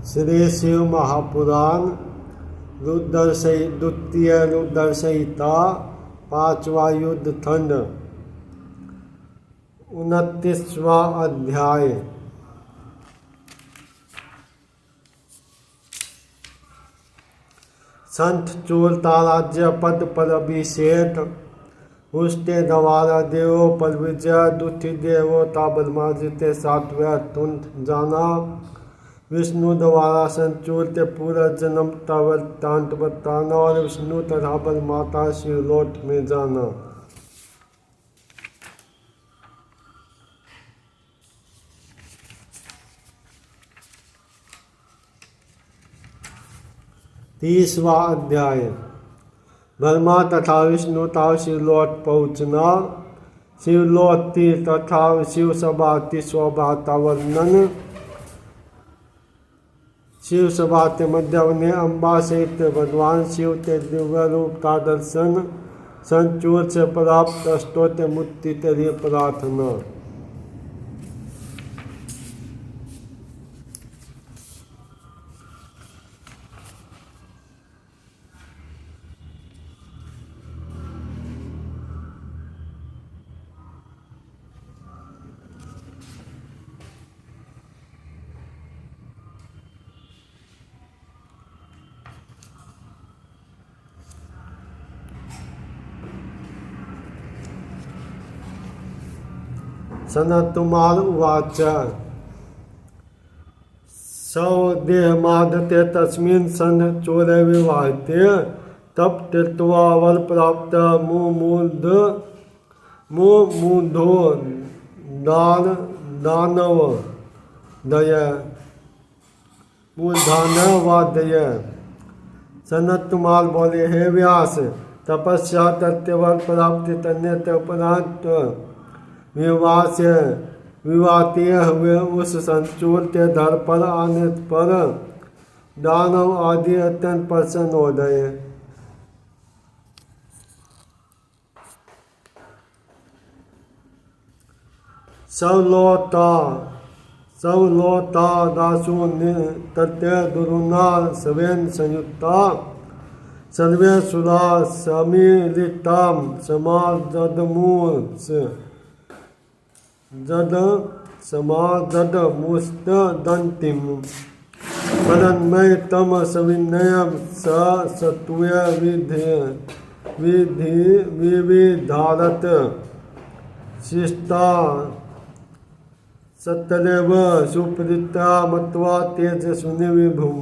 श्री शिव महापुराण द्वितीय रुद्र संहिता 5वां युद्ध खंड 29वां अध्याय। संत चूरता राज्य पद पर अभिषेक, उसके द्वारा देवों पर विजय, दुखी देवता ब्रह्माजी सातवें तुंठ जाना, विष्णु द्वारा संचूर के पूरा जन्म का वृत्तांत बताना और विष्णु तथा ब्रह्माता शिवलोक में जाना। तीसवां अध्याय। ब्रह्मा तथा विष्णु का शिवलोक पहुँचना, शिवलोक तथा शिव सभा की शोभा का वर्णन, शिव सभा के मध्य में अम्बा सहित भगवान शिव के दिव्य रूप का दर्शन, संचूर से प्राप्त कष्टों के मुक्ति के लिए प्रार्थना। सनत्कुमार उवाच। सौदेहमादते तस्मिन् संचूरे विवाहिते तप तीर्त्वा वर प्राप्त मुमुधो दानवादय। सनत्कुमार बोले, हे व्यास, तपस्या करते वर प्राप्ति करने के उपरांत विवाहते हुए उस संचूर के धर पर आने पर दानव आदि अत्यंत प्रसन्न हो गए। सवलोता दासु तत्य दुरुना सवेन संयुक्ता सर्वे सुरा समिलिताम समाजद मुस्त दंतिम परन्मय तम सविनयम सत्वय विविधारत शिष्टा सतरेव सुप्रीता मत्वा तेजस्विनी विभुम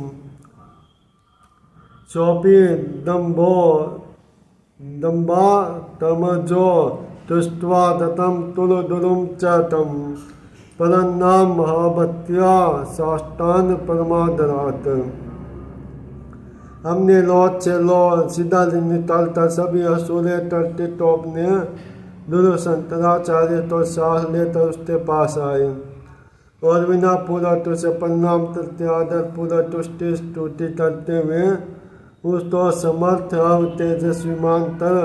सोपी दम्बा तमजो तुष्ट्वा दत्तं तुलदुरुं च तं परन्नाम महाभक्त्या साष्टांग परमादरात्। हमने लौट से सीधा निकलता सभी असुरे टलते टोपने दुर्शंकराचार्य तो साह लेकर उसके पास आए और बिना पूरा तुझसे प्रणाम करते आदर पूरा तुष्टि स्तुति करते हुए उसको समर्थ और तेजस्वी मानकर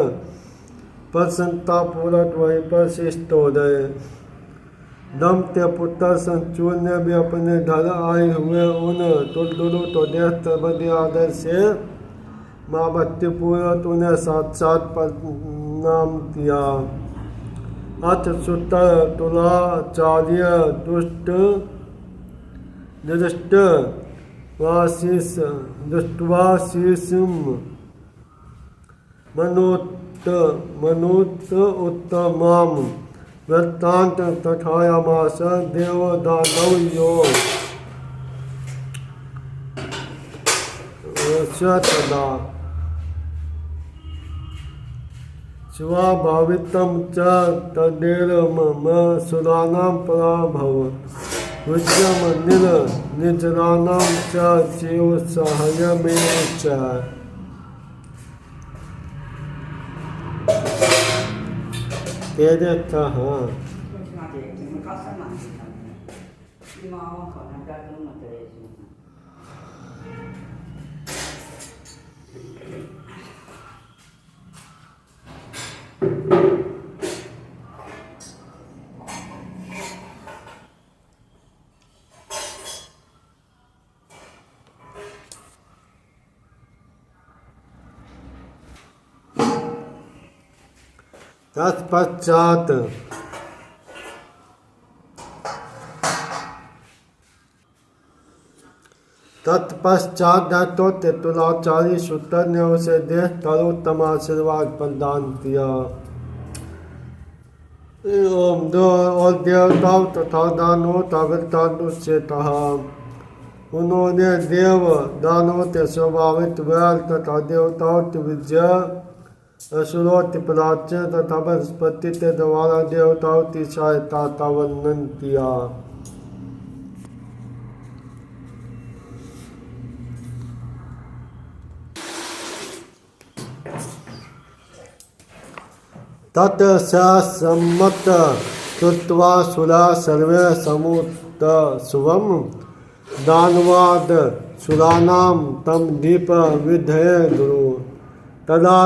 प्रसन्नता पूर्वक वहीं पर शिष्ट हो गए। दम के पुत्र संचूर ने भी अपने घर आए हुए उन तुलदुरु तो देख बड़े आदर से माँ भक्ति पूर्वक उन्हें साक्षात प्रणाम किया। अथ सुतर तुलाचार्य दुष्ट दुष्टवाशीषम मनुत उत्तमाम वृत्तांत तथायामास देवदानवयो सतदा स्वाभावितं च तदेरमम सुराणां पराभवत् विद्यम निर्जराणां च शिवसहायमेव च। तेरे कहाँ तत्पश्चात दैत्यों तुलाचारी शूटर ने उसे देख कर उत्तम आशीर्वाद प्रदान किया। और देवताओं तथा दानवों तथा से कहा। उन्होंने देव दानवों के स्वाभाविक वैर तथा देवताओं की विजय असुरों की पराजय तथा बृहस्पति के द्वारा देवताओं की सहायता का वर्णन किया। तत् सम्मत कृत्वा सुरा सर्वे समुत शुभम दानवाद सुरानाम तम दीप विधये गुरु तदा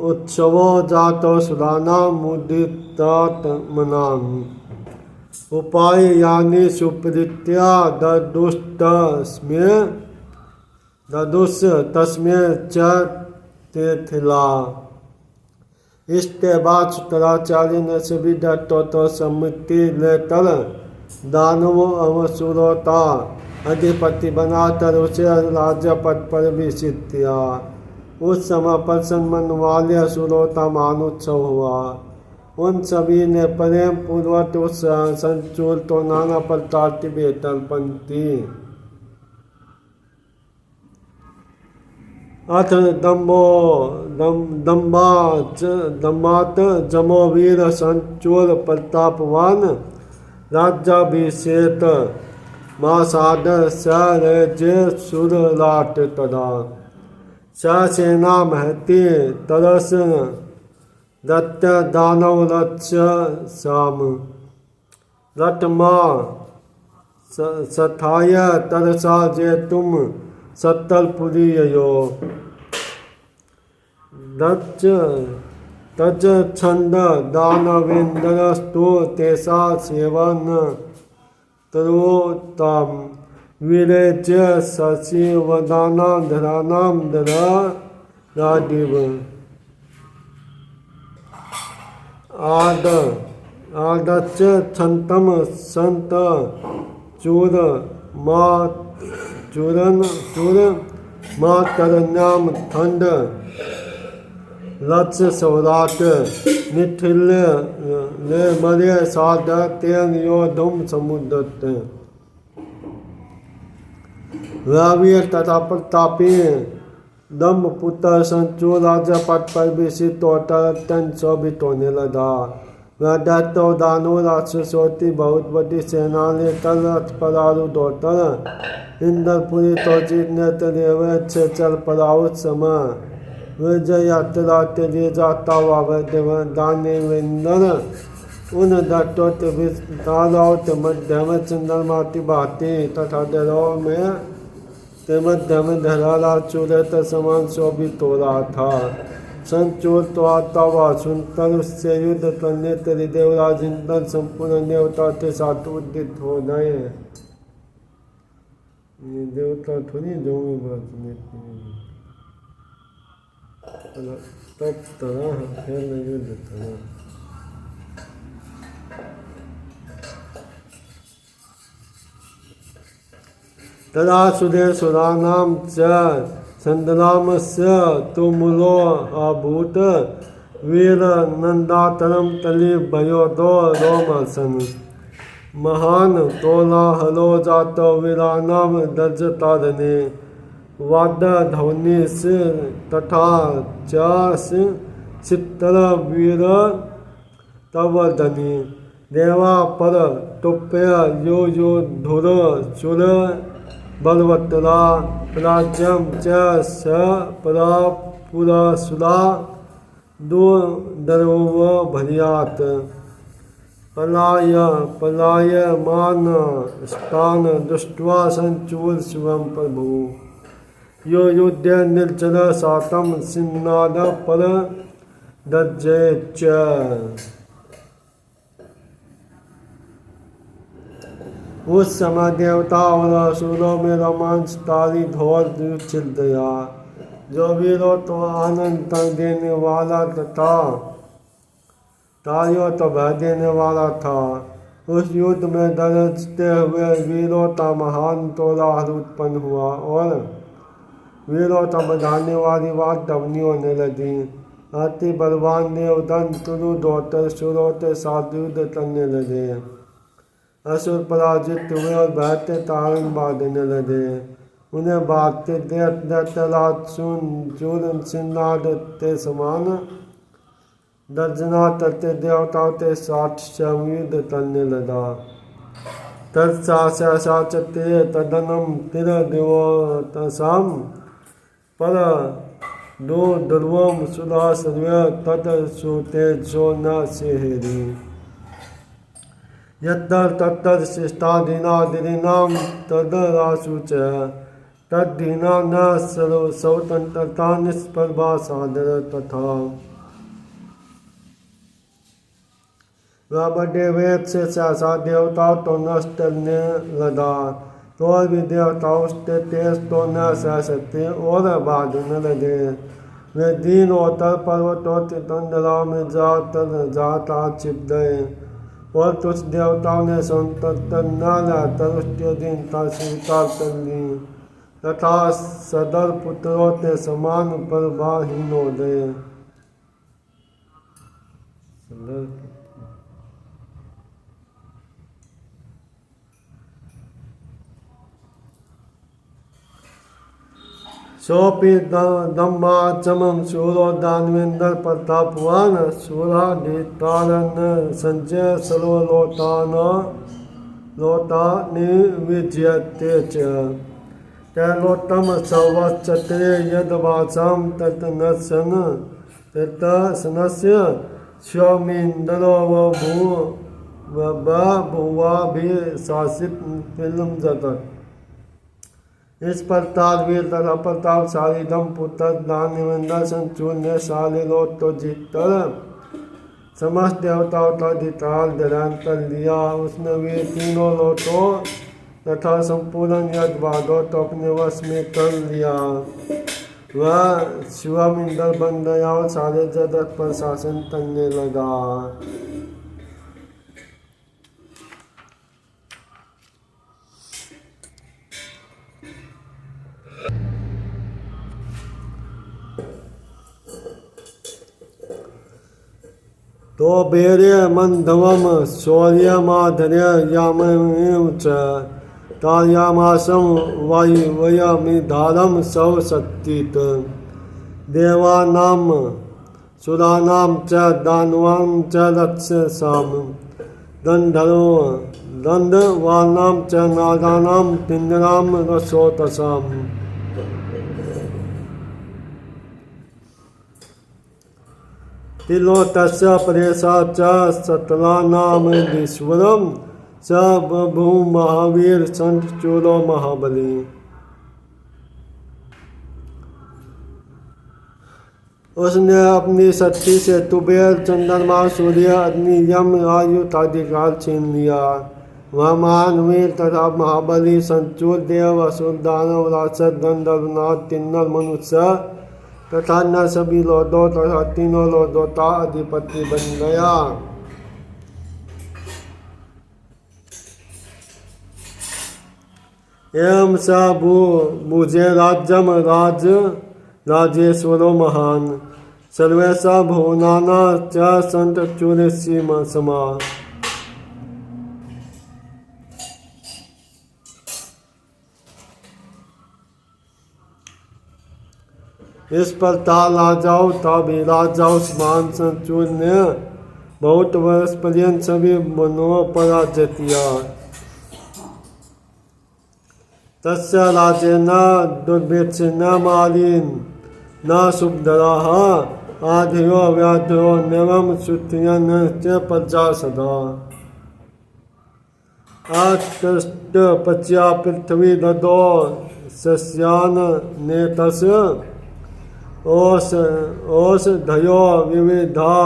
उत्सवो जातो सुरानाम मुदितात्मनाम उपाय यानी सुप्रीत्या ददुष तस्मे च तेथिला। इसके बाद शुक्राचार्य ने सभी दैत्यों तो सम्मति लेकर दानवों अवसुरों का अधिपति बनाकर उसे राज्य पद पर विषित किया। उस समय प्रसन्न मन वाले असुरों का महानोत्सव हुआ। उन सभी ने प्रेम पूर्वक उस संचूल तो नाना प्रकार की बेतरपन की। अथ दम्बात जमोवीर संचूर प्रतापवान राज्याभिषेक मासादर सजे सुरलाट तदा ससेना महती तरस दत्त दानव रक्ष साम रटमा सथाय तरसा जे तुम सत्तरपुरी यो तज छंद दानवेन्द्रस्तु तेषा सेवन तरोताम वीरेच शशिवदानाधरानाम दरा राजीव आदच छंतम संत चूर मातरन्याम ठंड लक्ष्य सौराट निठिल ले मरे साध तेन यो धूम समुद्र रवीर तथा प्रतापी दम्भ पुत्र संचू राजा पद पर विषित होकर अत्यंत शोभित होने लगा। वह दैत्यों दानों राक्षसों की बहुत बड़ी सेना लेकर रथ पर आरूढ़ होकर इंद्रपुरी तो जीतने के चल पड़ा। उस समय विजय यात्रा के लिए जाता हुआ वह दानवेंद्र उन दैत्यों के विस्तारों के मध्य में चंद्रमा की भांति तथा दरों में के मध्य में धराला चूरे के समान शोभित हो रहा था। संचूर तो आता हुआ सुनकर उससे युद्ध करने तेरी देवराज इंद्र संपूर्ण देवता के साथ उद्दित हो गए। ये देवता थोड़ी जो तब तरह फिर युद्ध तरह तदा सुरेशुराणाम च संदरामस्य तुमुलो अभूत वीर नंदातरम तली भयोदो रोमसन महान तोलाहलो जातो वीरानाम दर्जतारने वाद ध्वनि तथा चास चित्तर वीर तवदनी देवा पर टुप्य यो धुर चुर बलवत्तरा प्राज्यम च स पुरसुरा दो दर्व भरियात पलायमान स्थान दृष्ट्वा संचूल शिवम प्रभु यो युद्ध निर्जल सातम सिन्नाद पर दज्जे च। उस समय देवता और असुरों में रोमांचकारी घोर युद्ध छिड़ गया। जो वीरों तो आनंद देने वाला तथा तालियों तो भय देने वाला था। उस युद्ध में गरजते हुए वीरों का महान कोलाहल उत्पन्न हुआ और वीरों को बधाने वाली बात ध्वनि होने लगी। अति बलवान देवदंड क्रुद्ध होकर असुरों के साथ युद्ध करने लगे। असुर पराजित हुए और भय के कारण बांधने लगे। उन्हें भागते देख दैत्यराज चूर्ण सिन्नाद के समान गर्जना करते देवताओं के साथ संयुद्ध करने लगा। तत्साचते तदनम तिर दिवोतसम पर दो ध्रुवम सुधा सर्वे तद सुतेजो न सेहरी यत्तर तत्तर शिष्टाधीनादिनाम तदराशु च तद्धीना न स्वतंत्रता निष्प्रभा सादर तथा। वह बड़े वेद से सहसा देवताओं तो नष्ट करने लगा, तो भी देवताओं उसके तेज तो न सह सकते और भागने लगे। वे दीन होकर पर्वतों के तंडला में जाता छिप गए और कुछ देवताओं ने संतत्तर न रहकर उसके दीनता स्वीकार कर ली तथा सदर पुत्रों के समान प्रभाहीन हो गए। सोपी दम्बाचमम शूरो दानवेंद्र प्रतापवान शूराधितारन संजय सरो लोटा निविज्यते च तैलोत्तम सवच्चते यद्वाचम तत्नसन तत्सनस्य स्वमिन्द्रो भुवाभिशासित फिल्म जगत। इस प्रताप वीर तथा प्रतापशाली दंपुत्र दानवेंद्र संचूर ने साले लोट को जीतकर समस्त देवताओं का अधिकार ग्रहण कर लिया। उसने वे तीनों लोटों तथा संपूर्ण यज्ञभागों को अपने वश में कर लिया। वह शिवमिंदर बन गया और सारे जगत पर शासन करने लगा। तो बेरे मंधवम शौर्यमाधर्य याममेव च तार्यामासं वयमिधारं सौशक्तित देवानां सुराणां च दानवां च रक्षसां दण्डवानां च नागानां किन्नरां रसोतसाम्। तिलोतस्य परेशा च सतलानामधीश्वरं स बभूव महावीर संत चूरो महाबली। उसने अपनी शक्ति से कुबेर चंद्रमा सूर्य अग्नि यम आयु का अधिकार छीन लिया। वह महान वीर तथा महाबली संचूर देव असुर दानव राक्षस गंधर्व किन्नर मनुष्य तथा न सभी लोदों तथा तीनों लोदों का अधिपति बन गया। एवं स भुजे राज्यम राजेश्वरो महान सर्वेशा भुवनाना च संत चूरसी समा। इस पर राजाओं तभी राजाओं मान संचूर ने बहुत वर्ष पर्यंत सभी मनों पर राज्य किया। तस्य राजेन दुर्भिक्ष न मालिन न शुभधराः आधयो व्याधयो नवम सुत्यन च प्रजा सदा। आत्ष्ट पच्या पृथ्वी ददो सस्यान नेतस औषधयो विविधा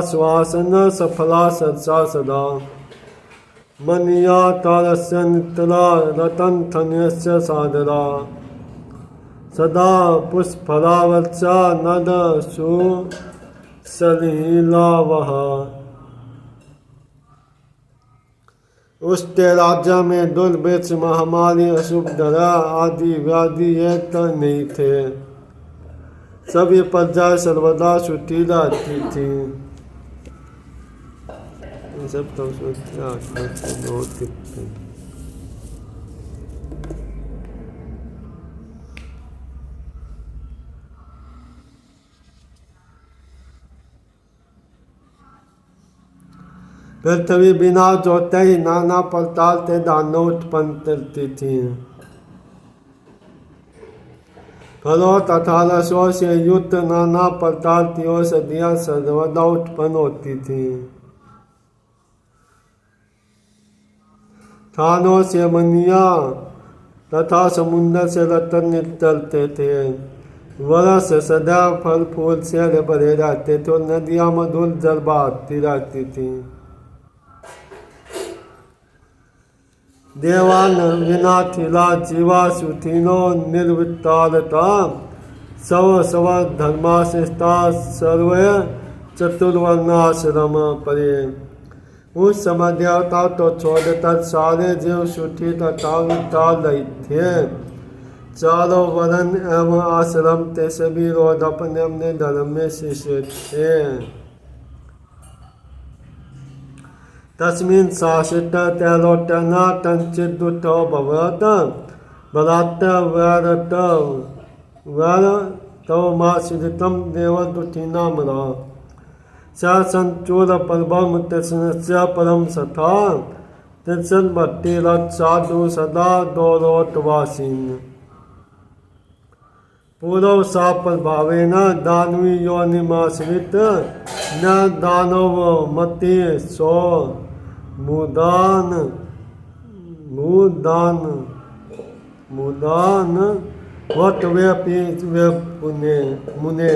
श्वासन सफला सत्सा सदा। मनिया तारस्य नितरा रतन थन्यस्य सादरा सदा पुष्परावर्चा नद सुसलीलावह। उसके राज्य में दुर्भिक्ष, महामारी, अशुभ दरा आदि व्याधि ये तो नहीं थे। सभी प्रजा सर्वदा सुखी रहती थी। सब तो बहुत पृथ्वी विनाश होते ही नाना प्रकार के दानव उत्पन्न करती थी। फलों तथा रसों से युक्त नाना प्रकार की औषधियां सर्वदा उत्पन्न होती थी। थानों से मनिया तथा समुद्र से रत्न निकलते थे। वर्ष सदैव फल फूल से भरे रहते थे और नदियां मधुर जल बहाती रहती थी। देवान विनाथिला जीवा सुथीनो निर्वितारता सव धर्माशिष्टा सर्व चतुर्वर्णाश्रम परे। उस समय देवता तो छोड़कर सारे जीव सुठी तथा वितार रहे थे। चारों वर्ण एवं आश्रम के सभी लोग अपने अपने धर्म में शिष्य थे। तस्मिन् शासित तैलोटना तंचिदुतो भवत बलात् वैरतवमाश्रितं देवदुतिनामना स संचूर परभम तस्नस्य परम सथा तत्सन भक्तिरत साधु सदा दौरोतवासीन। पूर्व सा प्रभावेन दानवी योनिमाश्रित न दानव मति सो मुदान वट वे मुने।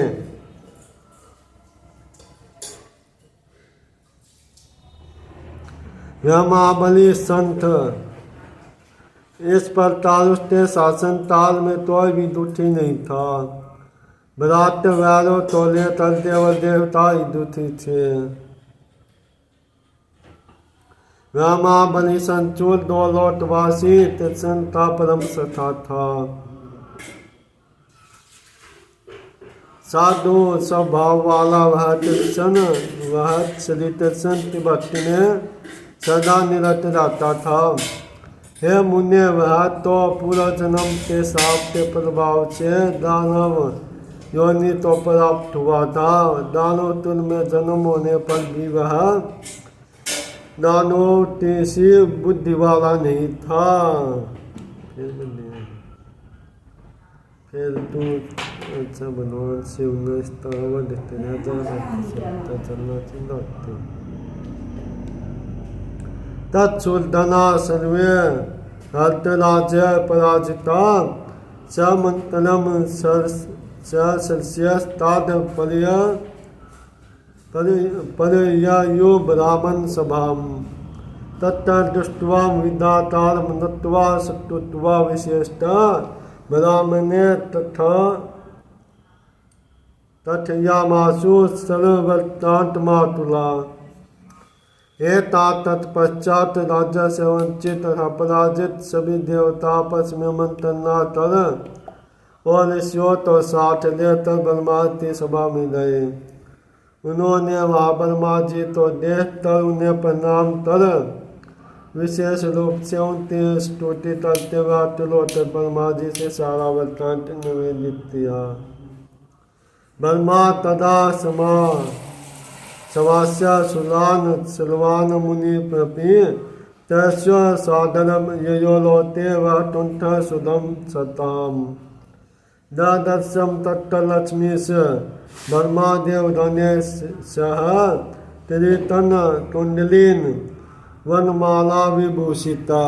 महाबली संत इस प्रकार उसके शासन काल में कोई भी दुखी नहीं था। विराट वैरो तोले तल देव देवता ही दुखी थे। महाबली संचूर दो लोटवासी तिरसन का परम सथा था। साधु स्वभाव वाला वह तिरसन वह श्री तिरसन की भक्ति में सदा निरत रहता था। हे मुने वह तो पूरा जन्म के साप के प्रभाव से दानव योनि तो प्राप्त हुआ था। दानव तुल में जन्म होने पर भी वह दानव सी बुद्धि वाला नहीं था। फिर तू अच्छा भगवान शिव ने चलना चिल्लाते तत्सुदना सर्वे हर्तराज्य पराजिता समंतलम सरस्यस्ताद परयो ब्राह्मण सभाम तत्र दृष्ट्वा विदातारम नत्वा शत्रुत्वा विशेषता ब्राह्मणे तथयामासु सर्ववर्तांतमातुला। तत्पश्चात राज्य से वंचित तथा पराजित सभी देवता आपस में मंत्रणा कर और ऋषियों तो साथ लेकर ब्रह्मा की सभा में गए। उन्होंने वहाँ ब्रह्मा जी तो देख कर उन्हें प्रणाम कर विशेष रूप से उनकी स्तुति करते हुए तिलोत्तर ब्रह्मा जी से सारा वृत्तांत निवेदित किया। ब्रह्मा तदा समास्य सुलान मुनि प्रपि तस्व साधनम ययोलोते वह तुंठ सुदम सताम दर्शम तत्लक्ष्मी से ब्रह्मादेव धने सह त्रितन कुंडलीन वनमाला विभूषिता।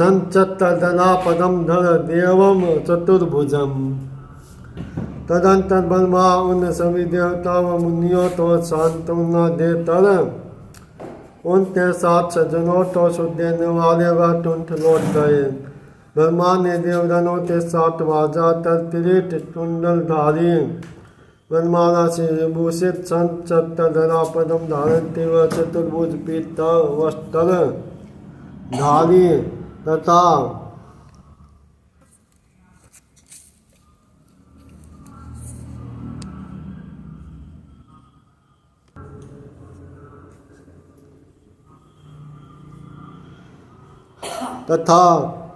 संचत्तदलापदम धर देवम चतुर्भुजम। तदंतर ब्रह्मा उन सभी देवताओं व मुनियों तो सांत्वना देकर उनके साथ सज्जनों तो सुख देने वाले वह तुंठ लौट गए। ब्रह्मा ने देवगणों के साथ वाजातर किरीट कुंडलधारी वनमाला से विभूषित संत चत्तधरापदम धारती व चतुर्भुज पीत वस्त्र धारी तथा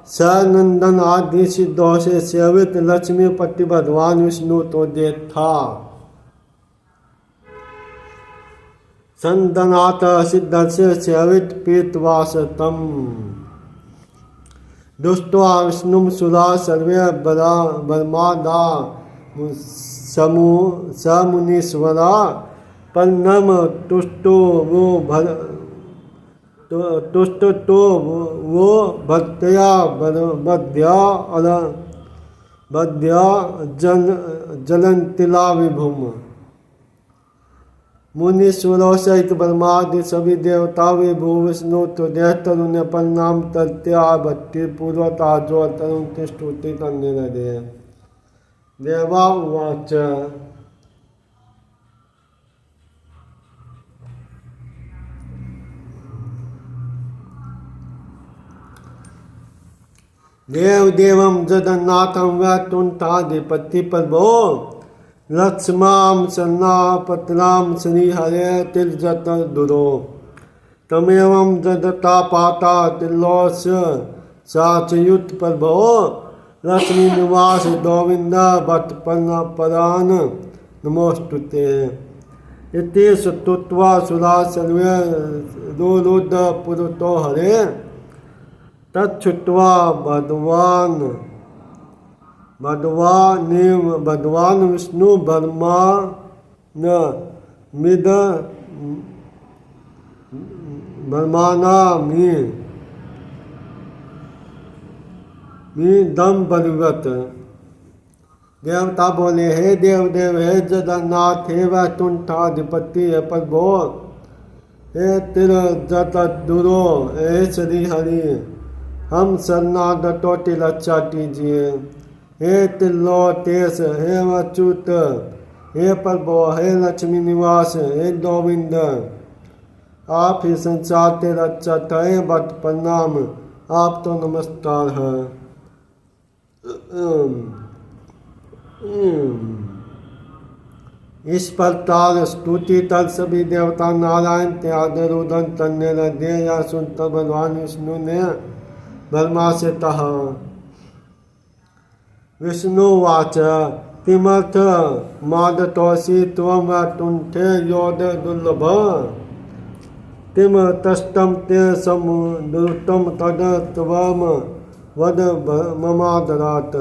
सनंदन आदि सिद्धों से सेवित लक्ष्मीपति भगवान विष्णु तो देखा। संदनाथ सिद्ध से सेवित पीतवासतम दुष्टवा विष्णु सुरा सर्वे ब्रह्मादा समुनीश्वरा पन्नम तुष्टो वो तुष्ट तो वो भक्त्या बद्या जलंतिला विभुम। मुनीश्वरों सहित ब्रह्मादि सभी देवता विभु विष्णु तो देहतर उन्हें प्रणाम तत्या भक्ति पूर्वक आजो तरुण की स्तुति करने लगे। देवा उवाच देवदेवं जगन्नाथं वैकुंठाधिपति प्रभो लक्ष्मां सन्नापत्रां श्रीहरे तिर्जत दुरो तमेवं जगता पाता तिलोस साचयुत प्रभो लक्ष्मी निवास गोविंद भट्टपन्न परान नमोस्तुते। इति स्तुत्वा सुरा सर्वे रुरुद पुरुतो हरे तच्छ्रुत्वा भगवान विष्णु ब्रह्मा न मिद ब्रह्माना मी दम परिवत। देवता बोले, हे देवदेव, हे जगन्नाथ, हे वैकुंठाधिपति, हे प्रभो, हे तिरजत दुरो, हे श्री हरि, हम शरणागतों की रक्षा कीजिए। हे तिलोतेश, हे अच्युत, हे प्रभो, हे लक्ष्मी निवास, हे गोविंद, आप ही संसार के रक्षक हैं। बट प्रणाम, आप तो नमस्कार है। इस प्रकार स्तुति तक सभी देवता नारायण त्याग रुदन करने लगे। या सुनकर भगवान विष्णु ने ब्रह्मा से कहा, विष्णुवाच किमर्थ मादतोषि त्वं वैकुंठे योद दुर्लभ किम तष्टं ते समुद्रुतं तद त्वं वद ममादरात्।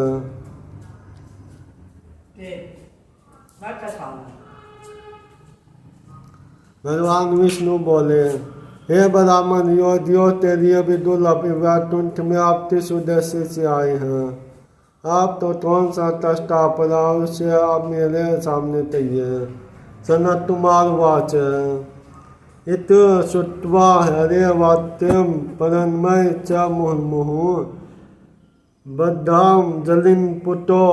भगवान विष्णु बोले, हे ब्राह्मण योगियों, तेरी भी दुर्लभ वैकुंठ में आप किस उद्देश्य से आए हैं? आप तो कौन सा तष्टा पड़ा, उससे आप मेरे सामने कहिए। सनत कुमार वाच इत श्रुत्वा हरे वाक्यम परन्मय च मुहुर्मुहुः बद्धां जलिं पुतो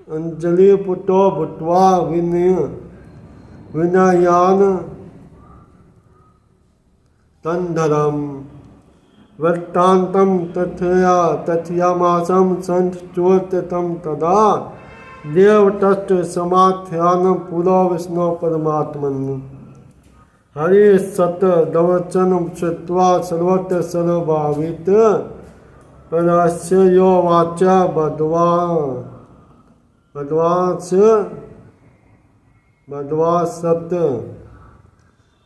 अंजलि पुतो भूत्वा विनयान तंधरम वृत्तान्तं तथ्यामासं संचोदितं तदा देवतश्च समाख्यानं पुरो विष्णु परमात्मन्। हरि सत दवचनं श्रुत्वा सर्वत्र सर्वभावित परस्य यो वाचा भद्वासत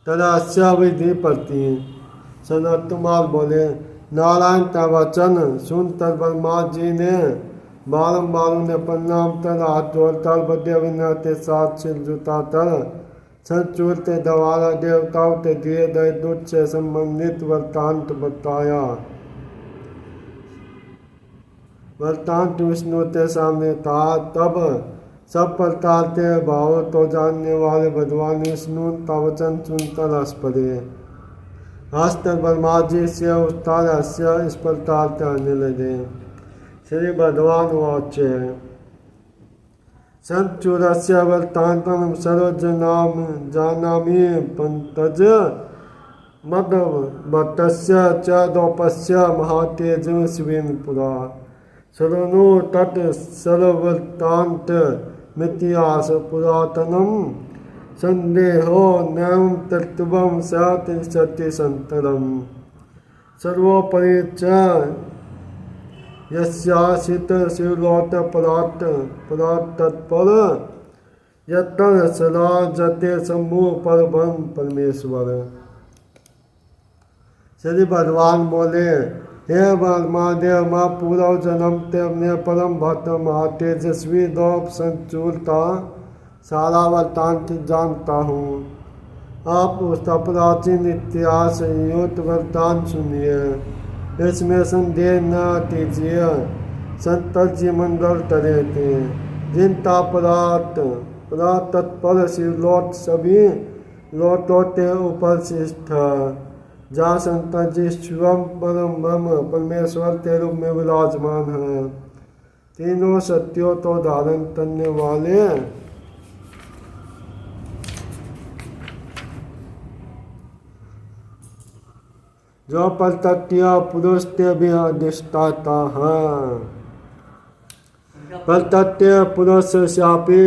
तदास्य विधि पति। सनत कुमार बोले, नारायण का वचन सुनकर ब्रह्मा जी ने बारंबार उन्हें प्रणाम कर हाथ जोड़कर बड़े विनय के साथ सिर झुकाकर संचूलते द्वारा देवताओं के दिए गए दूध से संबंधित वृत्तांत बताया। वृत्तांत विष्णु के सामने था। तब सब प्रकार के भाव तो जानने वाले भगवान विष्णु का वचन सुनकर हंस पड़े। हंसकर ब्रह्मा जी से उसका रहस्य इस प्रकार कहने लगे। श्री भगवान वाच्य संचूरस्य वृत्तान्तं सर्वजनाम जानामि पंकज मदभट्टस्य च द्रौपस्य महातेजस्विन् पुरा शृणु तत् सर्ववृत्तान्त मिथियास पुरातनम् संदेहो नैवं तत्त्वं स्यात् सत्यसन्तरम् सर्वोपरि च यस्यासित शिवलोक परात् तत्पर यत्र सदा जते शंभु परब्रह्म परमेश्वर। श्री भगवान बोले, हे महादेव, मैं पूर्व जन्म ते अपने परम भक्त महातेजस्वी द्रौप संचूल का सारा वृत्तांत जानता हूँ। आप उसका प्राचीन इतिहास युक्त वृत्तांत सुनिए, इसमें संदेह न कीजिए। संत जी मंगल करे थे, जिनका परात तत्पर शिवलोक सभी लोकों के ऊपर श्रेष्ठ है, जहाँ संत जी स्वयं परम ब्रह्म परमेश्वर के रूप में विराजमान है, तीनों सत्यों को धारण करने वाले। जो प्रत्यक्ष पुरुष के भी अधिष्ठाता है। प्रत्यक्ष पुरुष श्यापी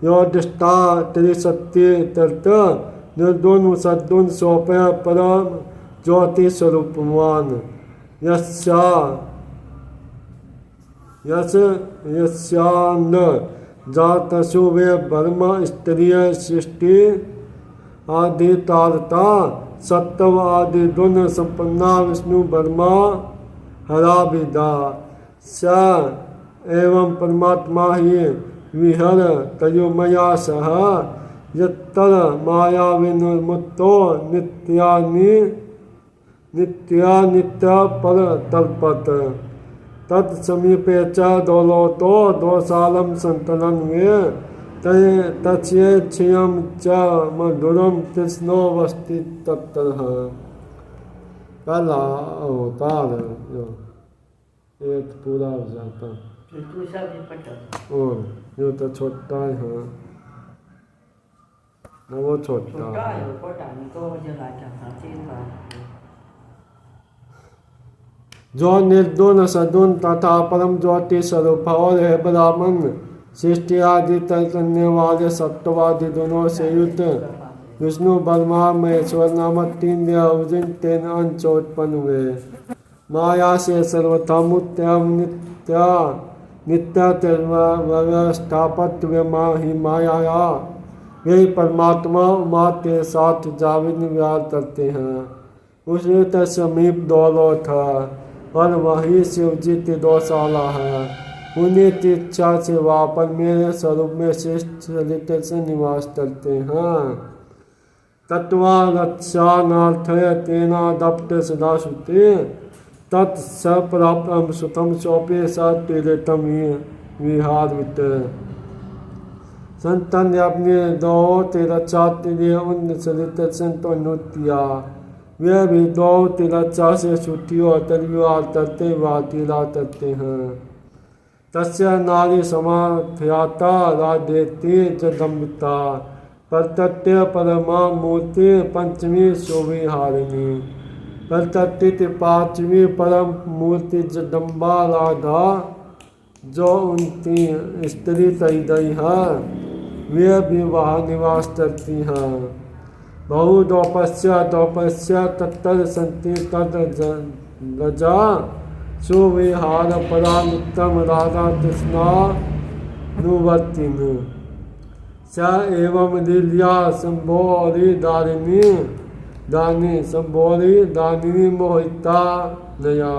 योदिष्टा त्रिशक्ति तर्त निर्दुन सद्गुण सोपय परम ज्योति स्वरूपवान यस्यान जातसु वे ब्रह्म स्त्रीय सृष्टि आदि तारता सत्व आदि गुण संपन्ना विष्णु ब्रह्मा हरा विदा स एवं परमात्मा ही विहर तयोमया सह यत्तर माया विनुर्मुक्तो नित्य पर तल्पत तत्समीपे च दौलतो दोषालम संतनं वे तस्येच्छियं च मधुरं कृष्णो वस्ति तत्तः। कल अवतार ये तो पूरा हो जाता और ये तो छोटा है ना, वो छोटा है। जो निर्दुन सदुन तथा परम ज्योति स्वरूप और है ब्राह्मण सृष्टि आदि तय करने वाले सत्वादि दोनों से युक्त विष्णु ब्रह्मा महेश्वर नामक तीन देव तेन अंश उत्पन्न हुए। माया से सर्वथा नित्य व्यवस्थापत ही माया यही परमात्मा उमा के साथ जाविद विहार करते हैं। उसने तो समीप दौलत है और वही शिव जी की गौशाला है। उन्हीं की इच्छा से वहाँ पर मेरे स्वरूप में श्रेष्ठ चरित्र से निवास करते हैं। तत्वा रक्षानार्थय तेना दप्त सदा सुते तत्सप्राप्तम सुतम सौपे सतीरतम विहार वित। संतन ने अपने दो की रक्षा के लिए उन चरित्र से तो किया। वे भी दो की रक्षा से छुट्टी और तलवार करते वातिला करते हैं। तस्य नारी समाख्याता राधेति जगदम्बिका प्रत्यत्य परमा मूर्ति पंचमी शोभिहारिणी। प्रत्यत्य की पांचवी परम मूर्ति जगदम्बा राधा जो उनकी स्त्री कही गई है, वे भी वहाँ निवास करती हैं। बहु दोपस्य तत्तर संति तद रजा सुविहार परानुत्तम राधा कृष्णा नुवर्तिन स एवं लील्या संभोरी दानिनी मोहिता नया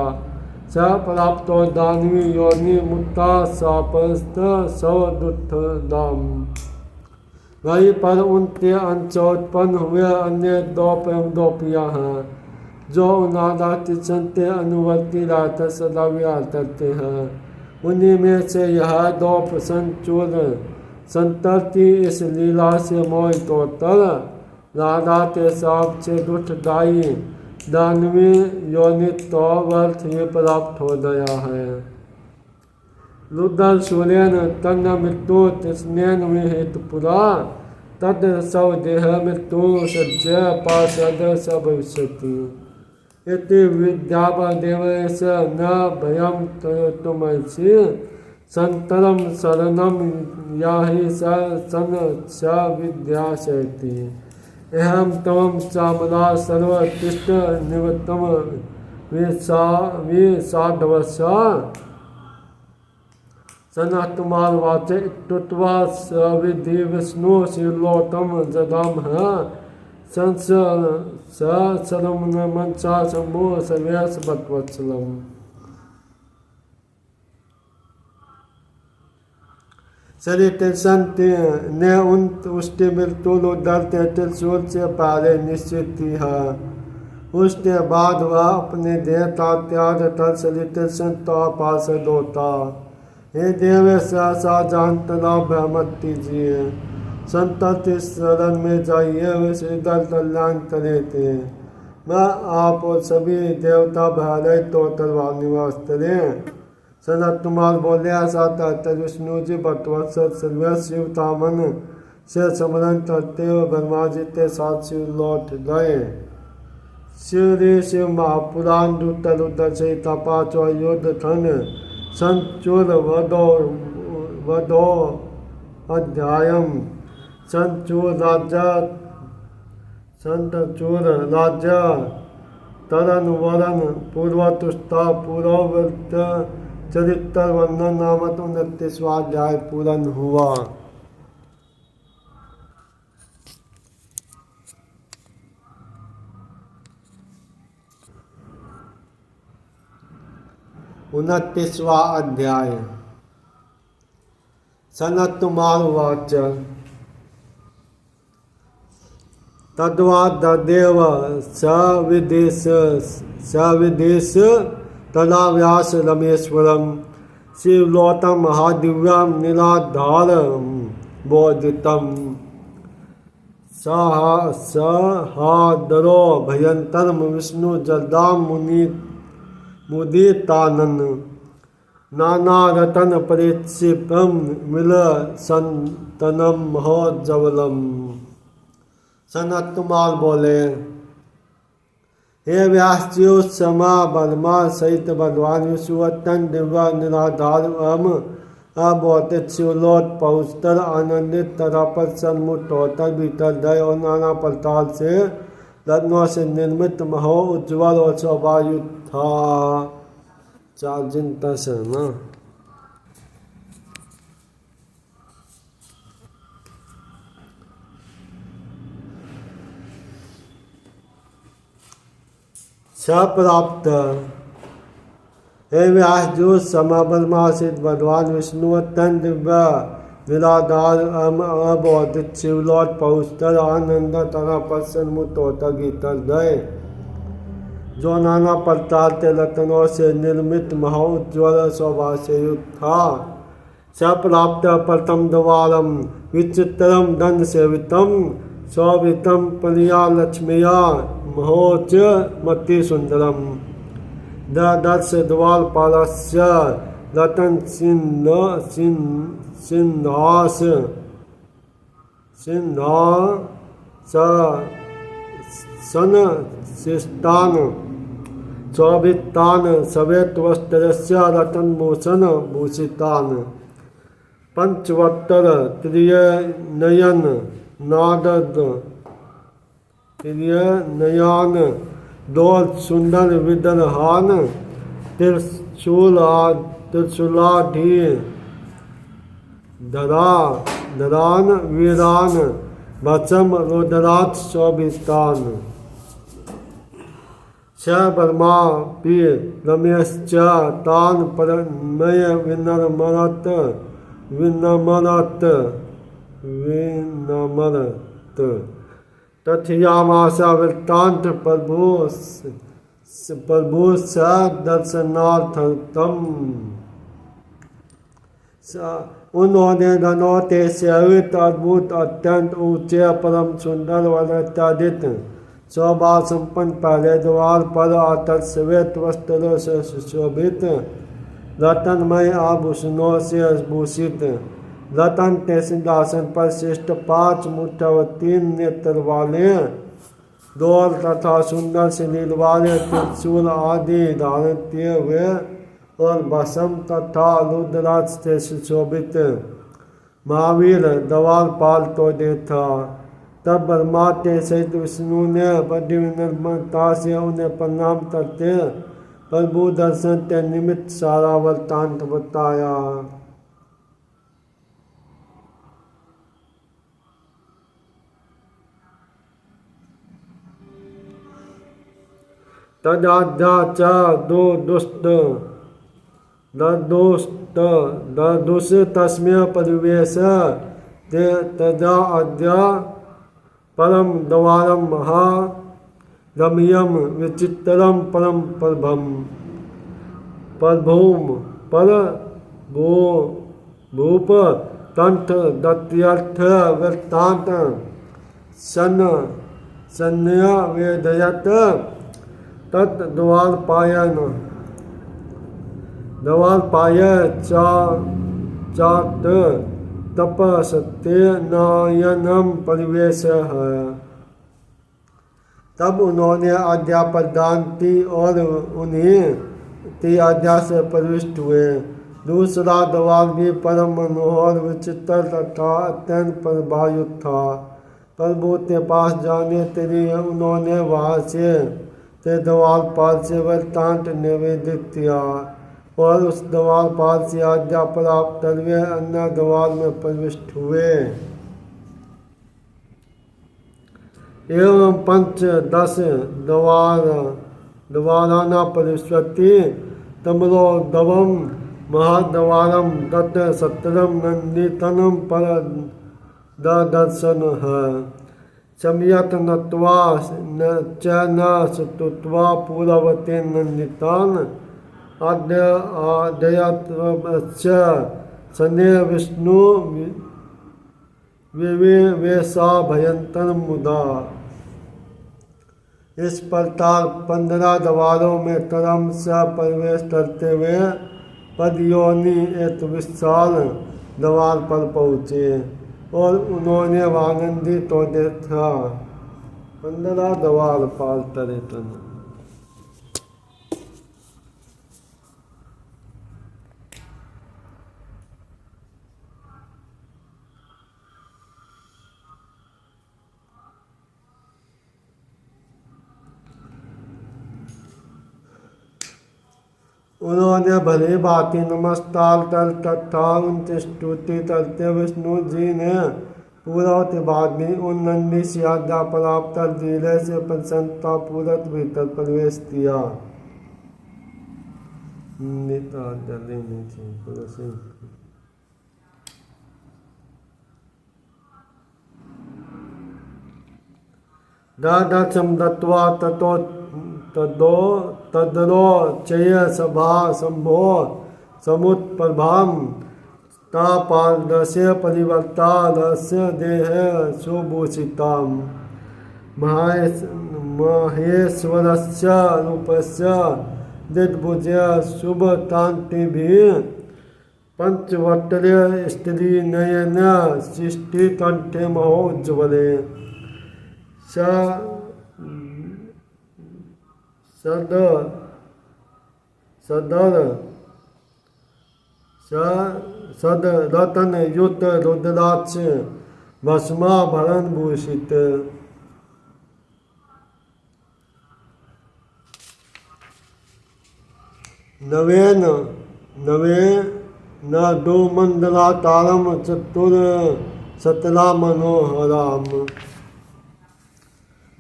स प्राप्तो दानवी योनि मुक्ता सापस्त सवदुत्थ दाम। वहीं पर उनके अंश उत्पन्न हुए अन्य द्रौप एवं द्रौपियाँ हैं जो उनादाति संते अनुवर्ती रात सदा विहार करते हैं। उन्हीं में से यह द्रौप संचूर संतति इस लीला से मोहित होकर राधा के साप से दुष्टदायी दानवी योनित्व वर्थ ही प्राप्त हो गया है। रुद्र सूर्यन तन्न मृत्यु तस्नेन विहित पुरा तद सौ देह मृत्यु सज्ज पार्षद स भविष्यति इति विद्यापदेवेश न भयं तुमसि संतरम शरणम याहि सन स विद्यासति अहम तमं चामला सर्वतिष्ठ निवृत्तम विसाधवश सनतुमार वाचे इत्युक्त्वा सविधि विष्णु शिलोतम जगाम संस सरम मनसा शंभु सर्वेश भक्तवत्सलम। शरीर संत ने उन उसके मृत्यु डरते त्रिशूल से पहले निश्चित थी है। उसके बाद वह अपने देह का त्याग कर शरीर संत पार्षद होता। हे देव सहसा जानतना भ्रमत कीजिए संतति शरण में जाइए वे श्रीधर कल्याण करे थे। मैं आप और सभी देवता भय तो तलवार निवास करें। सनत कुमार बोले ऐसा कहते विष्णु जी भक्तवत्सल सर्व शिव तामन से स्मरण करते हुए ब्रह्मा जी के साथ शिव लौट गए। शिव महापुराण रुद्र से तपाचो युद्ध खंड संचूर वदो अध्यायम संचूर राज्य तरन वरन पूर्वतुष्टा पूर्ववर्त चरित्र वर्णन नामक 29वां अध्याय पूर्ण हुआ। उनतीसवां अध्याय। सनत्कुमार तद्वादेव सविदेश तदा व्यास रमेश्वरम शिवलोतम महादिव्यम नीलाधारम बोधितम सहादरो भयंतरम विष्णु जलदाम मुदितानन नाना रतन परिक्षिपम मिल संतनम महोज्ज्वलम। सनत कुमार बोले, हे व्यास जी उस समा बलमा सहित भगवान विष्णु अत्यंत दिव्य निराधार अभौतिक शिवलोक पहुँचकर आनंदित तरह पर सन्मुख होकर भीतर गए और नाना प्रकार से रत्नों से निर्मित महो उज्ज्वल और शोभायुक्त था। चार्जिंग तस है ना। सप्राप्त हे व्यास जो समाबलमासित भगवान विष्णु अत्यंत दिव्य निराधार अबौधिक शिवलोक पहुँचकर आनंद तरह पर सन्मुख होकर भीतर गए जो नाना प्रकार के रत्नों से निर्मित महोज्ज्वल शोभा से युक्त था। सप्राप्त प्रथम द्वारम विचित्रम दंड सेवितम शोभितम प्रिया लक्ष्मिया महोच मति सुंदरम दर्श द्वार पालस्य रतन सिंहास सन शिष्टान शोभितान सवेत वस्त्रस्य रतन भूषण भूषितान पंचवक्तर त्रिय नयन नादद नयान दौल सुंदर विदरहान त्रिशूलाढ़ी धरान वीरान वचम रुद्राक्ष शोभितान स ब्रह्मा पीर रमेश च तान परमय विनम्रत विनमरत। तथयामास वृत्तांत प्रभु स दर्शनार्थम। उन्होंने धनोते से अद्भुत अत्यंत ऊंचे परम सुंदर व अत्यादित शोभा संपन्न पहले द्वार पर आतर श्वेत वस्त्रों से सुशोभित रतनमय आभूषणों से भूषित रतन के सिंहासन पर श्रेष्ठ 5 मुठ व 3 नेत्र वाले डोल तथा सुंदर सलील वाले त्रिशूल आदि धारण किए हुए और भस्म तथा रुद्राक्ष से सुशोभित महावीर द्वारपाल तो था। तब ब्रह्मा के सहित विष्णु ने बड़ी विनम्रता से उन्हें प्रणाम करते प्रभु दर्शन के निमित्त सारा वृत्तांत बताया। तदाद्या च ददुष तस्में परिवेश तदा अद्या परम द्वारम महा रम्यम विचित्रम परम भूप तंत्र दत्यर्थ वृत्तांत सन्य वेदयत तत् द्वारपाय चात तप सत्य नयनम परिवेश है। तब उन्होंने आज्ञा प्रदान की और उन्हीं की आज्ञा से प्रविष्ट हुए। दूसरा द्वार भी परम मनोहर विचित्र तथा अत्यंत प्रभायुक्त था। प्रभु के पास जाने के लिए उन्होंने वहाँ से द्वारपाल से वृत्तांत निवेदित किया और उस द्वारपाल से आज्ञा प्राप्त कर वे अन्य द्वार में प्रविष्ट हुए। एवं 5-10 द्वाराना परिष्वती तमलोदवम महाद्वारम दत्त सत्रम नंदितनम पर दर्शन है। सम्यक नत्वा च न सुत्वा पूर्वते नंदितान आदयत्वश्च सने विष्णु विवेशा भयंतर मुदा। इस प्रकार 15 द्वारों में क्रम से प्रवेश करते हुए पदयोनि एक विशाल द्वार पर पहुँचे और उन्होंने आनंदित हो देखा 15 द्वार पाल तरे तन। उन्होंने भली भांति नमस्कार कर तथा उनकी स्तुति करते विष्णु जी ने पूरा उत्पादनी उन नंदी से आज्ञा प्राप्त कर धीरे से प्रसन्नता पूर्वक भीतर प्रवेश किया। दादक्षम दत्वा तदरो चय सभा संभो समुत्प्रभाम तापादस्य परिवर्ता रस्य देह सुभूषिताम महेश्वरस्य रूपस्य दिग्भुजय शुभकान्तिभिः पंचवक्त्रे स्त्री नयन सृष्टि कंठे महोज्ज्वले सद रतन युक्त रुद्राक्ष भस्माभरण भूषित। नवेन न दुमंडलाकारम चतुर सतला मनोहराम।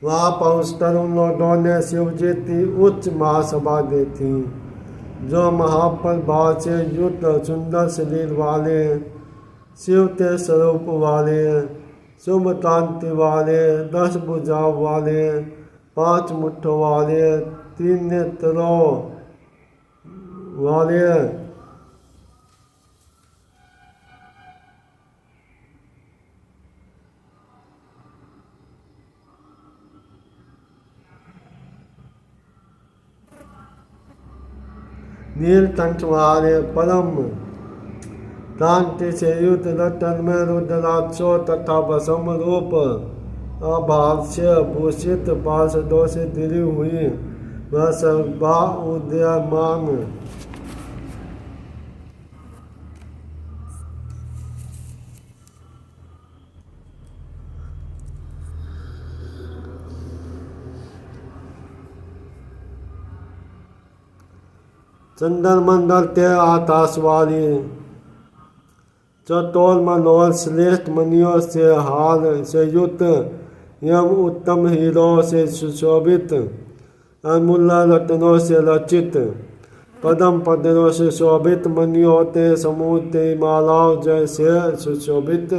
वहाँ पहुँचकर उन लोगों ने शिव जी की उच्च महासभा दी थी जो महाप्रभाव से युक्त सुंदर शरीर वाले शिव के स्वरूप वाले, शुभ कांति वाले, 10 भुजा वाले, 5 मुठ वाले, 3 नेत्रों वाले, नीलकंठ वाले, परम कांति से युक्त रतन में रुद्राक्षों तथा भस्म रूप आभास्य भूषित पार्षदों से घिरी हुई वह सर्वदा उदयमान चंदन मंडल के आकाश वाली, चतुर मनोहर श्रेष्ठ मणियों से हार से युक्त एवं उत्तम हीरों से सुशोभित, अमूल्य रत्नों से रचित, पद्म पत्रों से शोभित मणियों के समूह के मालाओं जैसे सुशोभित,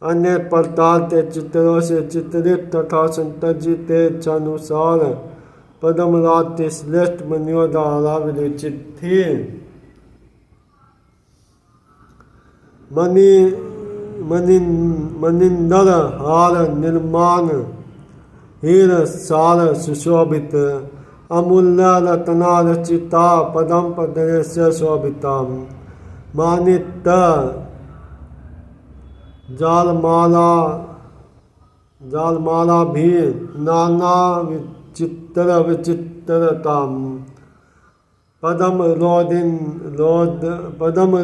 अनेक प्रकार के चित्रों से चित्रित तथा संत जी के अनुसार पद्मराज के श्रेष्ठ मणियों द्वारा विरचित थी। मनिंदर हार निर्माण हीर सार सुशोभित, अमूल्य रत्ना रचिता पदम पद्म से शोभिता, मानित जालमाला भी नाना विचित्रता, पदम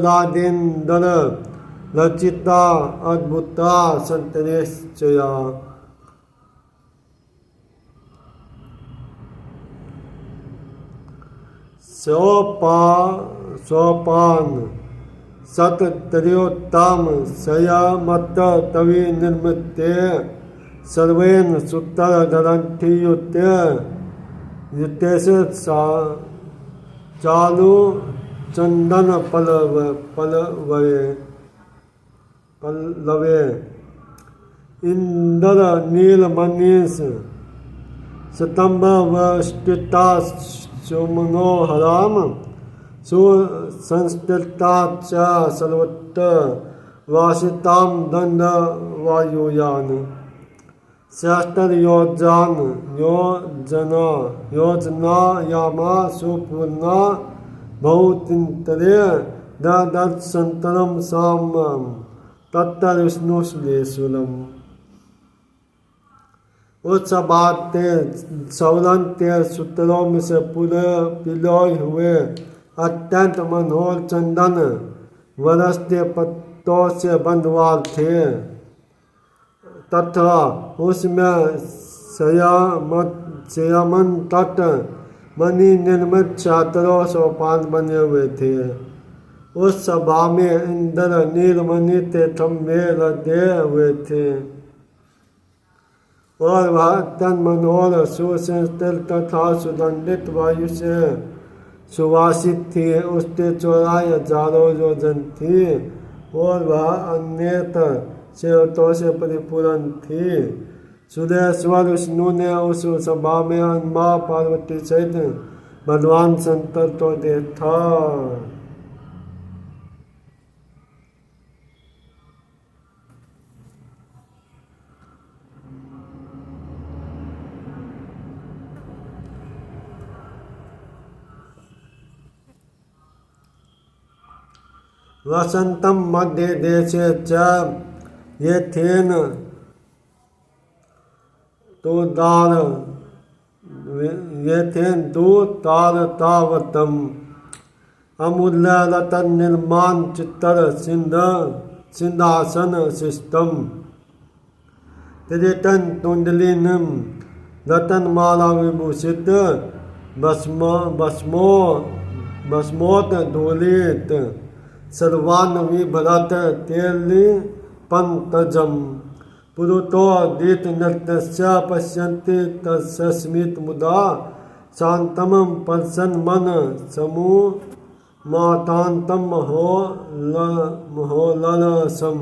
राजेंद्र रचिता अद्भुता संतरेशया, सोपान सतत्र्योत्तम संयमत तवि निर्मित्य सर्वेन सूत्र धरंठियुत्य युतेश चालू चंदन पल्लवे इंद्र नीलमणिस स्तंभ वष्टिता सुमनोहराम सुसंस्कृता च सर्वत्र वासिताम दंड वायुयान सहस्त्र योजना यामा सुपूर्णा बहुतिंतरे ददर्शंतरम सामम तत्तर विष्णुशूलम। उस बात के सवलन के सूत्रों में से पूरे पिलोए हुए अत्यंत मनोहर चंदन वरस के पत्तों से बंधवाल थे तथा उसमें संयमन तट मणि निर्मित छात्रों सोपान बने हुए थे। उस सभा में इंद्र नीलमणि के खंभे लदे हुए थे और वह अत्यंत मनोहर सुसंस्कृत तथा सुगंधित वायु से सुवासित थी। उसके चौड़ाई हजारों योजन थी और वह अनेक सेवकों से परिपूर्ण थी। सुरेश्वर विष्णु ने उस सभा में माँ पार्वती सहित भगवान शंकर को देखा। वसंतम मध्य देशे च येथेन तु तारतावतम अमूल्य रतन निर्माण चित्तर सिंहासन शिष्टम त्रिटन तुंडलिनम रतनमाला विभूषित भस्मोत धूलित सर्वान्न विभरत तेली पंतजम पुरुतो दीत नृत्य पश्यन्ति तस्मित मुदा शांतम प्रसन्न मन मातान्तं महोलसं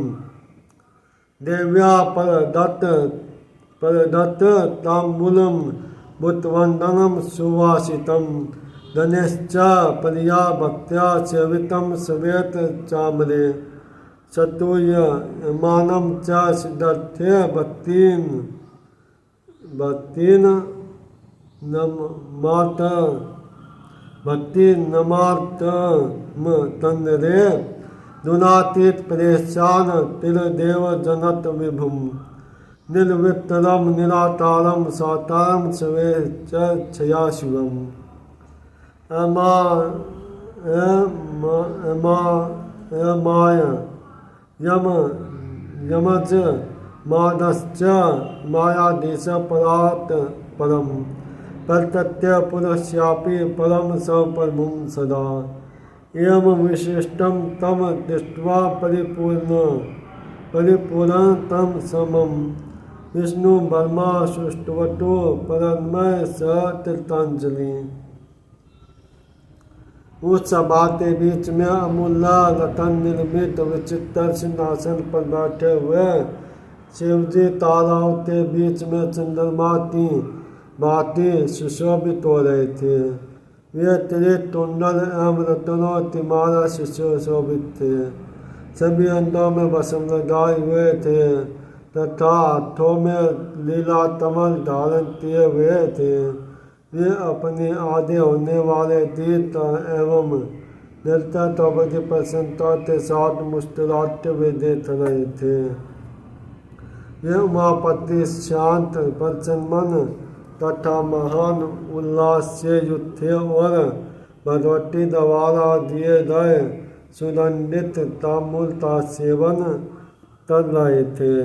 देव्या परदत्त ताम्बूलं बुद्धवन्दनं सुवासितं धनेश्च पर्या भक्त्या सेवितं सवेत चामरे चतुर्यमानं च सिद्धर्थे भक्तिन नमार्तम तंदरे दुनातीत परेशान तिलदेव जनत विभुम निर्वित्तरम निरातारम सातारम सवे छया शिवम माय यमज मादश्च मायादेश परात परम परतत्य पुनश्यापि परम सपरमुं सदा एवं विशिष्टं तम दृष्ट्वा परिपूर्ण तम समम विष्णु वर्मा सुष्टवटो परन्मय स तीर्थांजलि। उस सभा के बीच में अमूल्य रतन निर्मित विचित्र सिंहासन पर बैठे हुए शिवजी ताराओं के बीच में चंद्रमा की भांति सुशोभित हो रहे थे। वे त्रितुंडल एवं रत्नों तिमारा सुशोभित थे। सभी अंगों में भस्म लगाए हुए थे तथा हाथों में लीला कमल धारण किए हुए थे। वे अपने आधे होने वाले तीर्थ एवं निर्तत्वपति प्रसन्नता के साथ मुस्कुराते हुए देख रहे थे। वे उमापति शांत प्रसन्न तथा महान उल्लास से युक्त थे और भगवती द्वारा दिए गए सुगंधित तांबूल का सेवन कर रहे थे।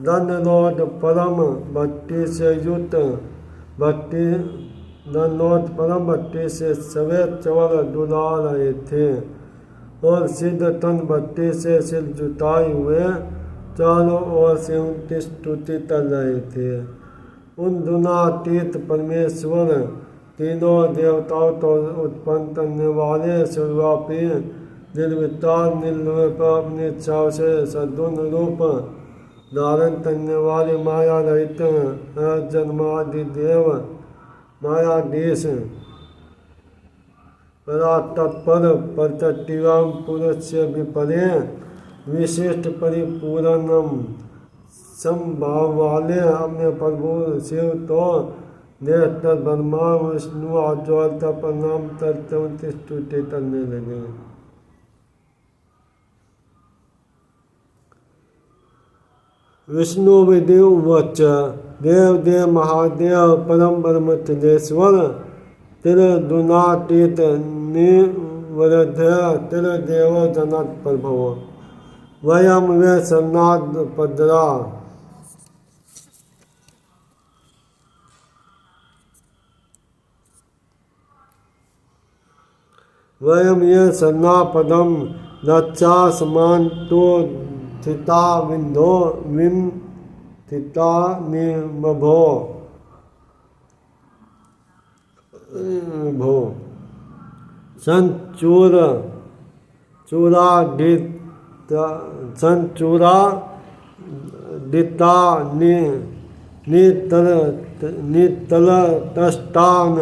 धन्यलोक परम भक्ति से युक्त परम भक्ति से सवेत चवर डुला रहे थे और सिद्ध तन भक्ति से सिर जुटाए हुए चारों ओर से उनकी स्तुति कर रहे थे। उन गुणातीत परमेश्वर तीनों देवताओं को उत्पन्न करने वाले सर्वव्यापी निर्विकार निर्लोप अपनी इच्छाओं से सद्गुण रूप धारण करने वाले माया रहित जन्मादि देव मायाधीश परात्पर प्रत्यतिवाम पुरुष से विपरे विशिष्ट परिपूर्णम संभाव वाले अपने प्रभु शिव तो देखकर ब्रह्मा विष्णु आज्वालता प्रणाम करते उनकी स्तुति करने लगे। विष्णु विदेव वच देव देव महादेव परम ब्रह्म त्रिदेश्वर त्रिदुनातीत निवरध त्रिदेव जनक प्रभव वयम वे सन्नाद पदरा वयम ये सन्नापदम रक्षा समान तो थिता विंधो विन थिता निमभो भो संचूर चूरा दिता नितल तष्टान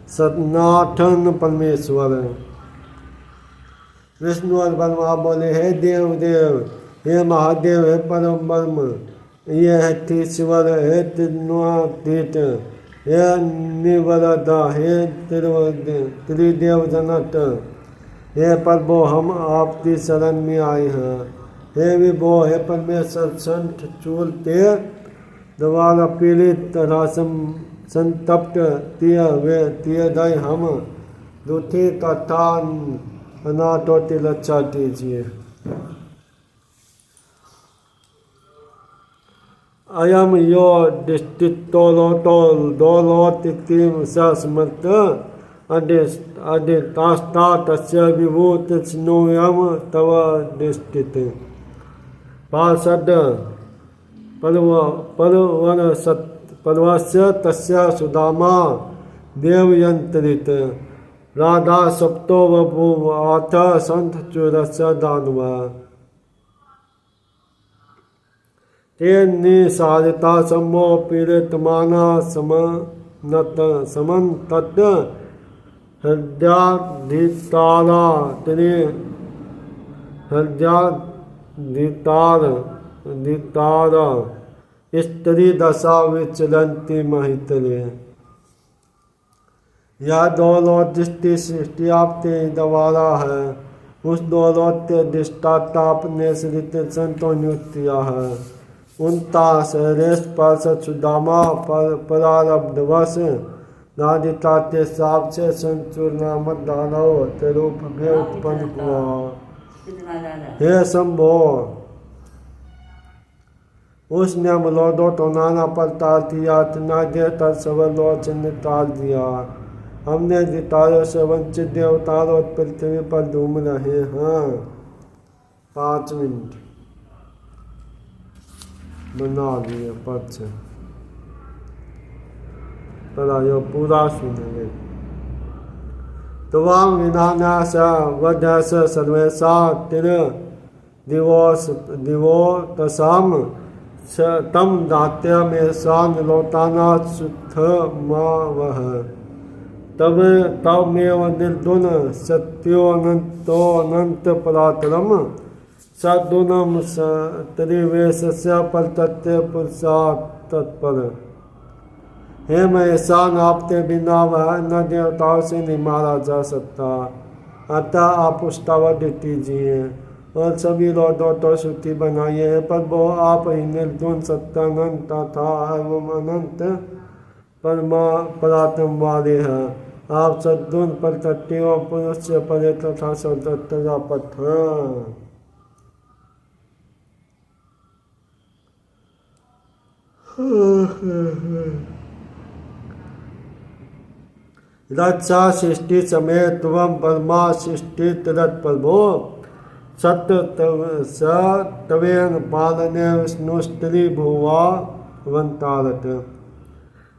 सनातन परमेश्वर। विष्णु और ब्रह्मा बोले, हे देव देव, हे महादेव, हे परम ब्रह्म, ये है तीश्वर, हे त्रिगुणातीत, हे निवरद, हे त्रिदेव जनक, हे प्रभु हम आपकी शरण में आए हैं। हे विभो, हे परमेश्वर, संत चूल ते द्वारा पीड़ित तथा संतप्त तिय दय हम दुखी तथा अनाथों की रक्षा कीजिए। अयम यो दिष्टितोलोतिम समर्थ अधिष्ठा तस्य विभूत स्नोयम तव दिष्टित पार्षद पर्वस्य तस्य सुदामा देवयंत्रित राधा सप्तो बभूव अथ संत चूरस्य दानव ते निसारिता सम्मो पीड़ितमाना समन्तत हृदयाधितारा तेरे हृदयाधितारा स्त्री दशा विचलंती महितरे यह दौलत जिसकी सृष्टि आपके द्वारा है उस दौलत के दिष्टाता अपने श्रीत संतों नियुक्त किया है उनता श्रेष्ठ पार्षद सुदामा प्रारब्धवश नादिता के साप से संचूर नामक दानव के रूप में उत्पन्न हुआ। हे शंभो उसने अमलोदो तो नाना प्रकार की यातना देकर सब लोग से निकाल दिया। हमने दितारों से वंचित देवतारों पृथ्वी पर घूम रहे हैं। 5 मिनट बना दिए पद से पढ़ायो पूरा सुनेंगे। तवाम विनाश वध्यास सर्वेशा तिर दिवो तसाम तम दात्य में शान लौटाना सुथ वह तब तमेव निर्दुन सत्योऽनंत परातरम सदुनम त्रिवेशस्य परतत्य पुरुषात् तत्पर। हे महेशान आपके बिना वह न देवताओं से नहीं मारा जा सकता अतः आप पुष्टावट कीजिए और सभी लोगों तो श्रुति बनाइए पर वो आप ही निर्गुण सत्यानंत तथा एवं अनंत परात्म वाले हैं। आप सद्गुण प्रकृति और पुरुष से परे तथा सदत्यापत हैं। रक्षा सृष्टि समय त्वं परमा सृष्टि तिरत प्रभो सत्यवेन पालने विष्णुस्त्री भुवा वंतारत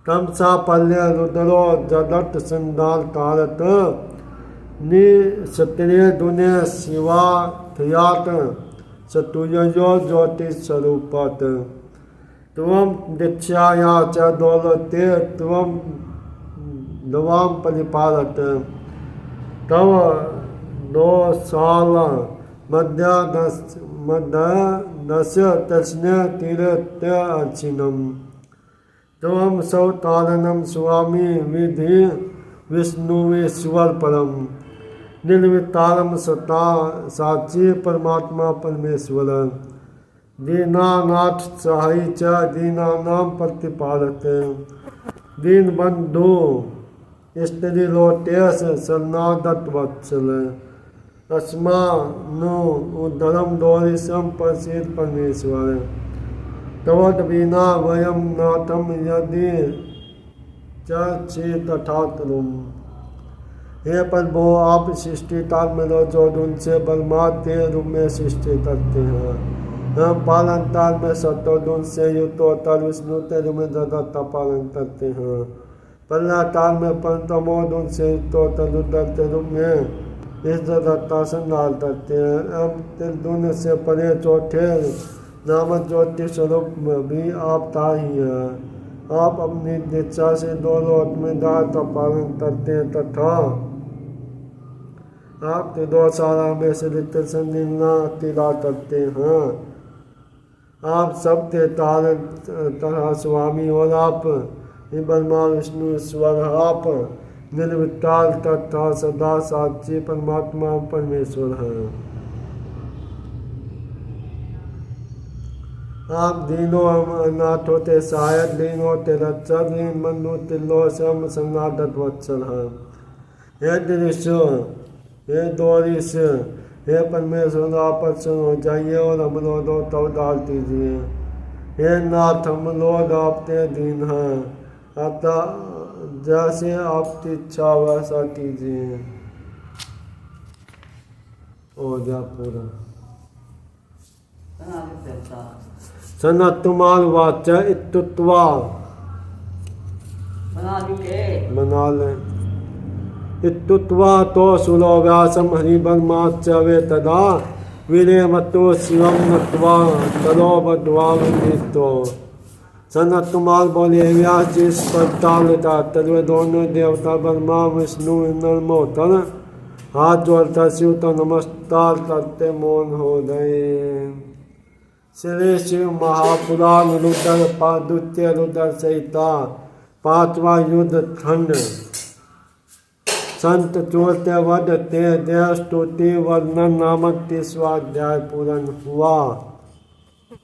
तम सा पल्य रुद्रो जदत संदाल तारत निसत्रे दुने शिवा थयात सतुयो ज्योति स्वरूपत त्वं दीक्षाया च दौलते त्वं दवाम परिपालत तव 2 साल मध्यादस्य तस्ने तीरत्य अर्चिनम त्वं सौतारणम स्वामी विधि विष्णुवेश्वर परम निर्वितारम सता साची परमात्मा परमेश्वर दीनानाथ सहाय च दीनानाम प्रतिपालत दीनबंधु स्त्री लोटेश शरणागत वत्सल अस्मा नो उद्धरम दोरिशम प्रसिद्ध परमेश्वर तवद बिना वयम नाथम यदि चे तथा तुम। हे प्रभु आप सृष्टि काल में रजोगुण से बलमात के रूप में सृष्टि करते हैं। हम पालन काल में सत्वगुण से युक्त होकर विष्णु के रूप में जगत का पालन करते हैं। प्रलय काल में पंचमोगुण से युक्त होकर रुद्र के रूप में इस जगत का संहार करते हैं। हम त्रिगुण से परे चौथे नामक ज्योति स्वरूप भी आपका ही है। आप अपनी दीक्षा से 2 लोक में दार का पालन करते हैं तथा आपके 2 सारा में से संगीना तिला करते हैं। आप सबके तरह स्वामी और आप ब्रह्मा विष्णु ईश्वर आप निर्विकार तथा सदा साक्षी परमात्मा परमेश्वर हैं। आप दीनों अनाथों के सहायक दीनों के रक्षक दीन बंधु तिल्लो सम संगादत वत्सल हैं। हे दृश्य हे दोरिश हे परमेश्वर आप प्रसन्न हो जाइए और हम लोग तब डाल दीजिए। हे नाथ हम लोग आपके दीन हैं अतः जैसे आपकी इच्छा वैसा कीजिए। ओ जा पूरा सनतुमार वाच इत्युक्त्वा बना ले इत्युक्त्वा तो सुरो व्यासं हरिबर्माच्च वे तदा वीरेमतो शिवम नत्वा तरो बद्वामितो। सनत कुमार बोले व्यास जी इस पर टालता तरुए दोनों देवता ब्रह्मा विष्णु नरमोत्तर हाथ जोड़ता शिव तो नमस्कार करते मौन हो गए। श्री शिव महापुराण रुद्र द्वितीय रुद्र संहिता 5वां युद्ध खंड। संत चोरते वध ते देव स्तुति वर्णन नामक 30वां अध्याय पूर्ण हुआ।